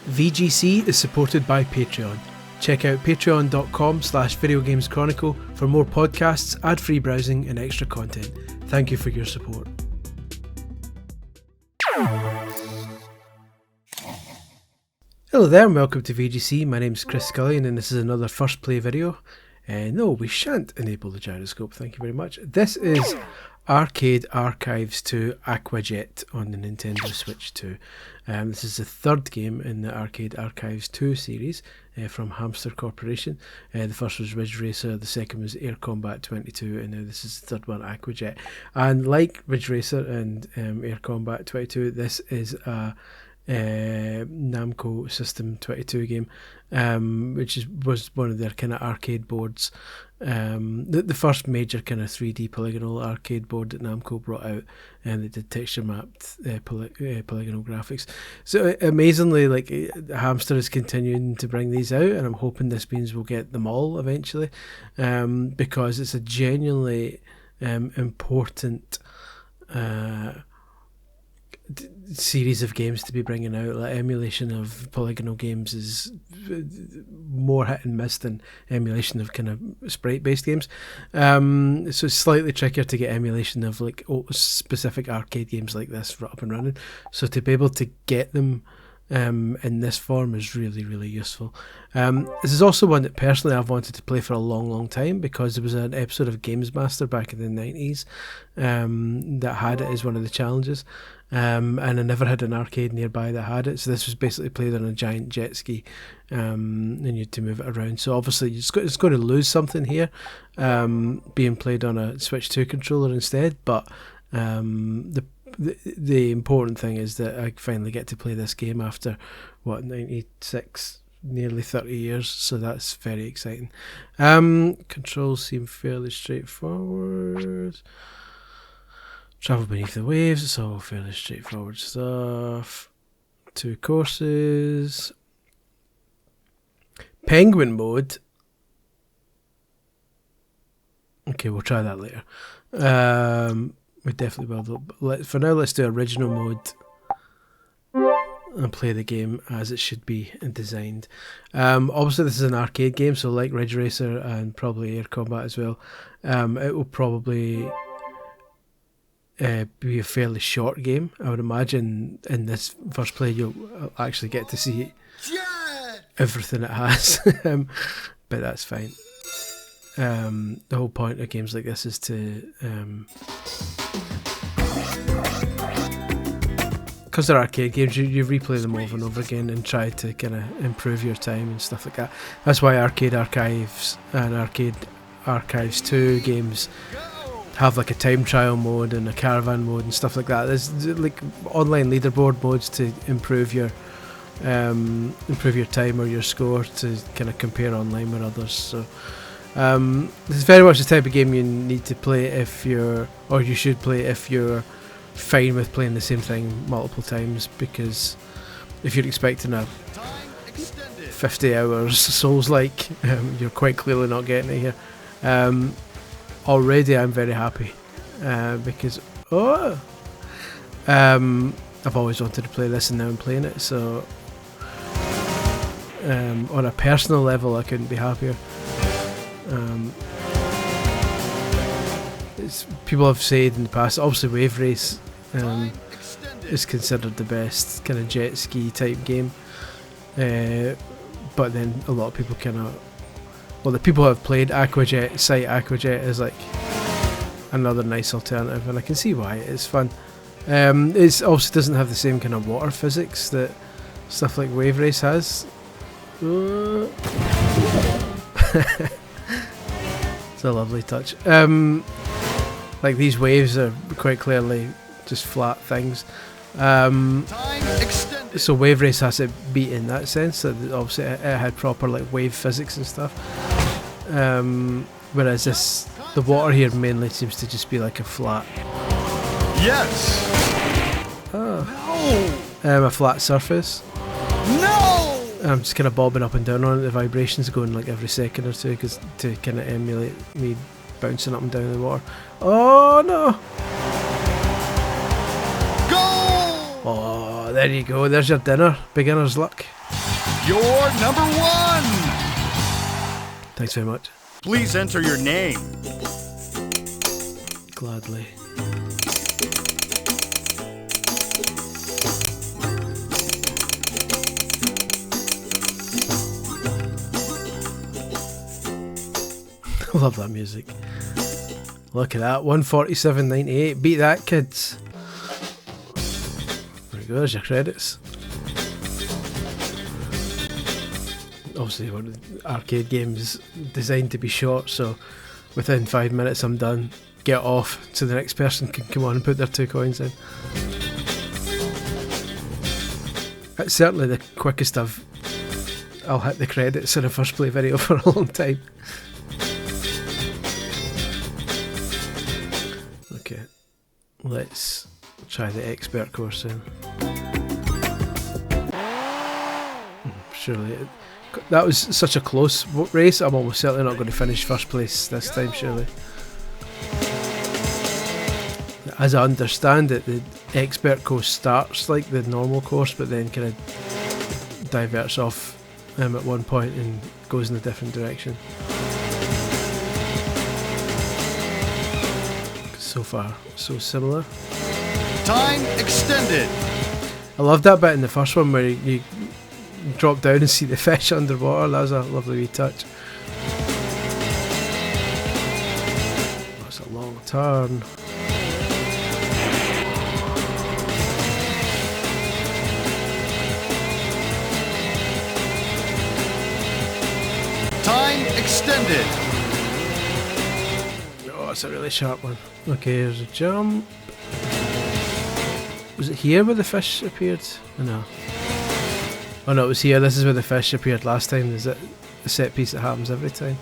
VGC is supported by Patreon. Check out patreon.com/videogameschronicle for more podcasts, ad-free browsing and extra content. Thank you for your support. Hello there and welcome to VGC. My name is Chris Scullion and this is another first play video. No, we shan't enable the gyroscope, thank you very much. This is Arcade Archives 2 Aqua Jet on the Nintendo Switch 2. This is the third game in the Arcade Archives 2 series from Hamster Corporation. The first was Ridge Racer, the second was Air Combat 22, and now this is the third one, Aqua Jet. And like Ridge Racer and Air Combat 22, this is a Namco System 22 game, which was one of their kind of arcade boards. The first major kind of 3D polygonal arcade board that Namco brought out, and they did texture mapped polygonal graphics. So amazingly, like Hamster is continuing to bring these out, and I'm hoping this means we'll get them all eventually, because it's a genuinely important series of games to be bringing out. Like emulation of polygonal games is more hit and miss than emulation of kind of sprite based games, so it's slightly trickier to get emulation of like specific arcade games like this up and running, so to be able to get them in this form is really useful. This is also one that personally I've wanted to play for a long time, because there was an episode of Games Master back in the 90s that had it as one of the challenges, and I never had an arcade nearby that had it, so this was basically played on a giant jet ski, and you had to move it around. So obviously it's going to lose something here, being played on a Switch 2 controller instead, but the important thing is that I finally get to play this game after 96, nearly 30 years, so that's very exciting. Controls seem fairly straightforward. Travel beneath the waves, it's all fairly straightforward stuff. 2 courses. Penguin mode. Okay, we'll try that later. We definitely will. For now, let's do original mode and play the game as it should be and designed. Obviously, this is an arcade game, so like Ridge Racer and probably Air Combat as well, it will probably be a fairly short game. I would imagine in this first play you'll actually get to see everything it has, but that's fine. The whole point of games like this is to because they're arcade games, you replay them over and over again and try to kind of improve your time and stuff like that. That's why Arcade Archives and Arcade Archives 2 games have like a time trial mode and a caravan mode and stuff like that. There's like online leaderboard modes to improve your time or your score to kind of compare online with others. So this is very much the type of game you need to play you should play if you're fine with playing the same thing multiple times, because if you're expecting a 50 hours Souls-like, you're quite clearly not getting it here. Already I'm very happy, because I've always wanted to play this and now I'm playing it, so on a personal level I couldn't be happier. People have said in the past, obviously Wave Race is considered the best kind of jet ski type game, but then a lot of people the people who have played Aqua Jet cite Aqua Jet as like another nice alternative, and I can see why. It's fun. It also doesn't have the same kind of water physics that stuff like Wave Race has. It's a lovely touch. Like these waves are quite clearly just flat things. So Wave Race has it beat in that sense, that obviously it had proper like wave physics and stuff. Whereas the water here mainly seems to just be like a flat. Yes. A flat surface. No. I'm just kind of bobbing up and down on it. The vibrations going like every second or two, because to kind of emulate me bouncing up and down in the water. Oh no! Goal! Oh, there you go. There's your dinner. Beginner's luck. You're number 1. Thanks very much. Please enter your name. Gladly. I love that music. Look at that, 147.98. Beat that, kids. There you go, there's your credits. Obviously, one of the arcade games designed to be short, so within 5 minutes I'm done. Get off so the next person can come on and put their 2 coins in. It's certainly the quickest I'll hit the credits in a first play video for a long time. Okay, let's try the expert course then. Surely that was such a close race. I'm almost certainly not going to finish first place this time, surely. As I understand it, the expert course starts like the normal course, but then kind of diverts off at one point and goes in a different direction. So far, so similar. Time extended. I loved that bit in the first one where you drop down and see the fish underwater. That was a lovely wee touch. That's a long turn. Time extended. Oh, it's a really sharp one. Okay, here's a jump. Was it here where the fish appeared? No. Oh no, it was here. This is where the fish appeared last time. There's a set piece that happens every time.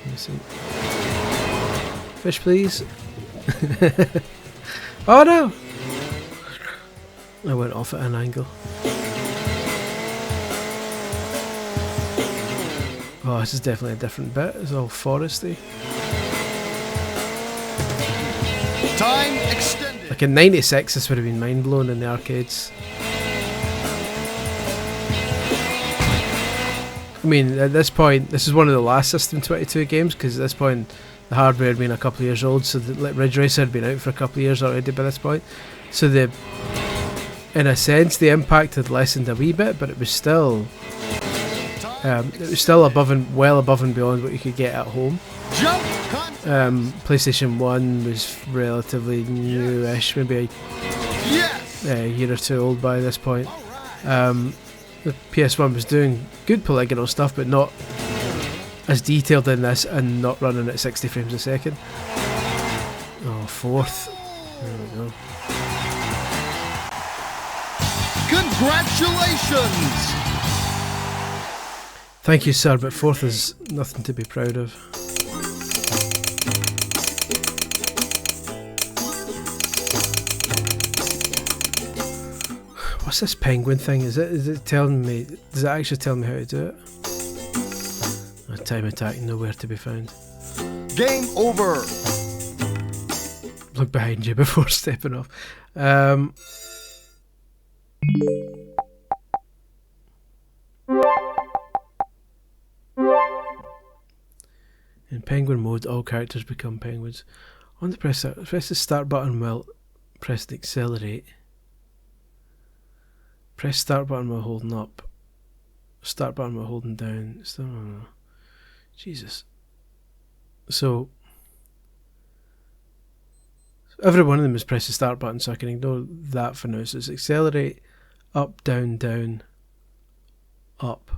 Let me see. Fish, please. Oh no! I went off at an angle. Oh, this is definitely a different bit. It's all foresty. Time extended. Like in '96, this would have been mind blown in the arcades. I mean, at this point, this is one of the last System 22 games, because at this point the hardware had been a couple of years old, so the Ridge Racer had been out for a couple of years already by this point. So in a sense, the impact had lessened a wee bit, but it was still well above and beyond what you could get at home. PlayStation 1 was relatively newish, maybe a year or two old by this point. The PS1 was doing good polygonal stuff, but not as detailed in this, and not running at 60 frames a second. Oh, 4th. There we go. Congratulations! Thank you, sir, but 4th is nothing to be proud of. What's this penguin thing? Is it telling me? Does it actually tell me how to do it? A time attack nowhere to be found. Game over. Look behind you before stepping off. In penguin mode, all characters become penguins. On the press the start button while pressing accelerate. Press start button while holding up. Start button while holding down. Jesus. So every one of them is press the start button, so I can ignore that for now. So it's accelerate, up, down, down, up,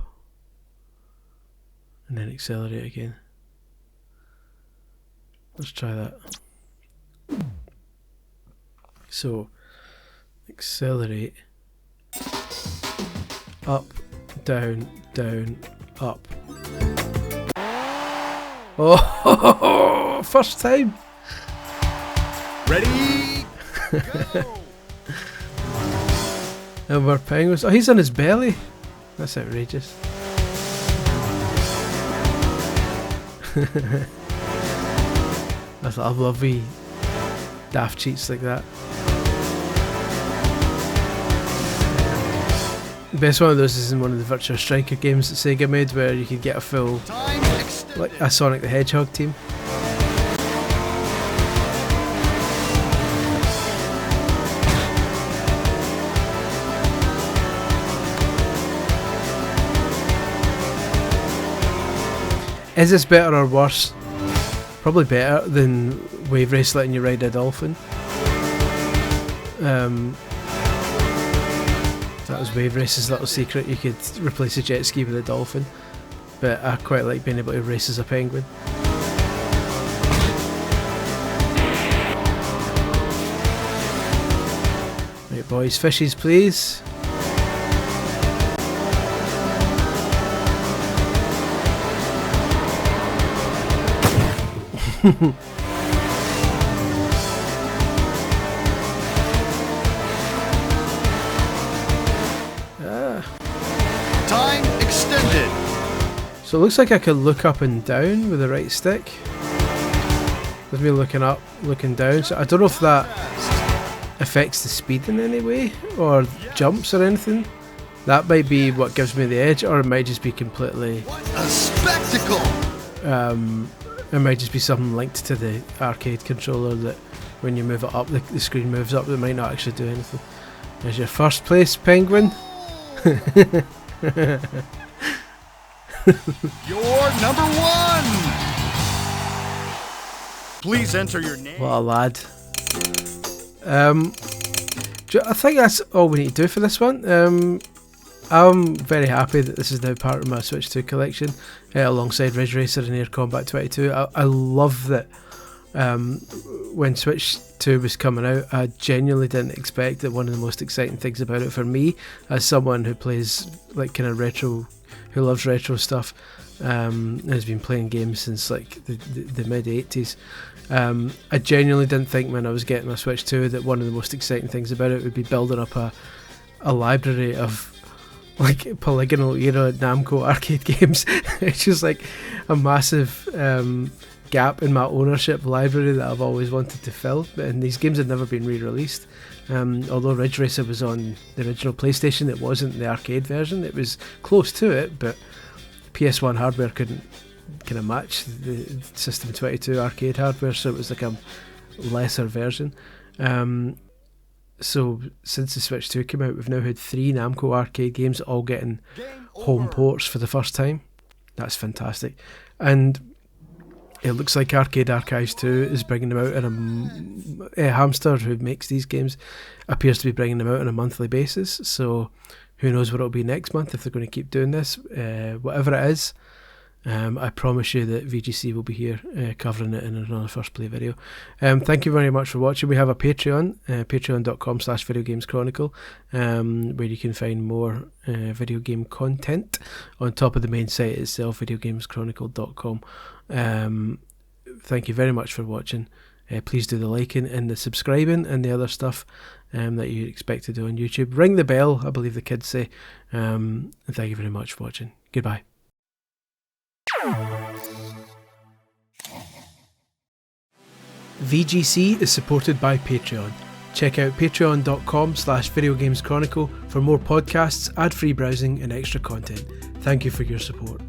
and then accelerate again. Let's try that. So accelerate, up, down, down, up. Oh, first time. Ready, go. And we're penguins. Oh, he's on his belly. That's outrageous. I love wee daft cheats like that. The best one of those is in one of the Virtua Striker games that Sega made, where you could get a full, Time extended. like a Sonic the Hedgehog team. Is this better or worse? Probably better than Wave Race letting you ride a dolphin. That was Wave Race's little secret. You could replace a jet ski with a dolphin, but I quite like being able to race as a penguin. Right, boys, fishies, please. Time extended. So it looks like I could look up and down with the right stick. With me looking up, looking down. So I don't know if that affects the speed in any way, or jumps or anything. That might be what gives me the edge, or it might just be completely... What a spectacle! It might just be something linked to the arcade controller that when you move it up, the screen moves up. It might not actually do anything. There's your first place, penguin. You're number 1! Please enter your name. What a lad. I think that's all we need to do for this one. I'm very happy that this is now part of my Switch 2 collection, alongside Ridge Racer and Air Combat 22. I love that when Switch 2 was coming out, I genuinely didn't expect that one of the most exciting things about it for me, as someone who plays like kind of retro, who loves retro stuff, has been playing games since like the mid 80s. I genuinely didn't think when I was getting my Switch 2 that one of the most exciting things about it would be building up a library of like polygonal era Namco arcade games. It's just like a massive gap in my ownership library that I've always wanted to fill, and these games had never been re-released. Although Ridge Racer was on the original PlayStation, it wasn't the arcade version. It was close to it, but PS1 hardware couldn't kind of match the System 22 arcade hardware, so it was like a lesser version. So since the Switch 2 came out, we've now had 3 Namco arcade games all getting home ports for the first time. That's fantastic. And it looks like Arcade Archives 2 is bringing them out on Hamster, who makes these games, appears to be bringing them out on a monthly basis. So who knows what it'll be next month if they're going to keep doing this. Whatever it is, I promise you that VGC will be here covering it in another First Play video. Thank you very much for watching. We have a Patreon, patreon.com/videogameschronicle, where you can find more video game content on top of the main site itself, videogameschronicle.com. Thank you very much for watching. Please do the liking and the subscribing and the other stuff that you expect to do on YouTube. Ring the bell, I believe the kids say. And thank you very much for watching. Goodbye. VGC is supported by Patreon. Check out patreon.com/videogameschronicle for more podcasts, ad-free browsing and extra content. Thank you for your support.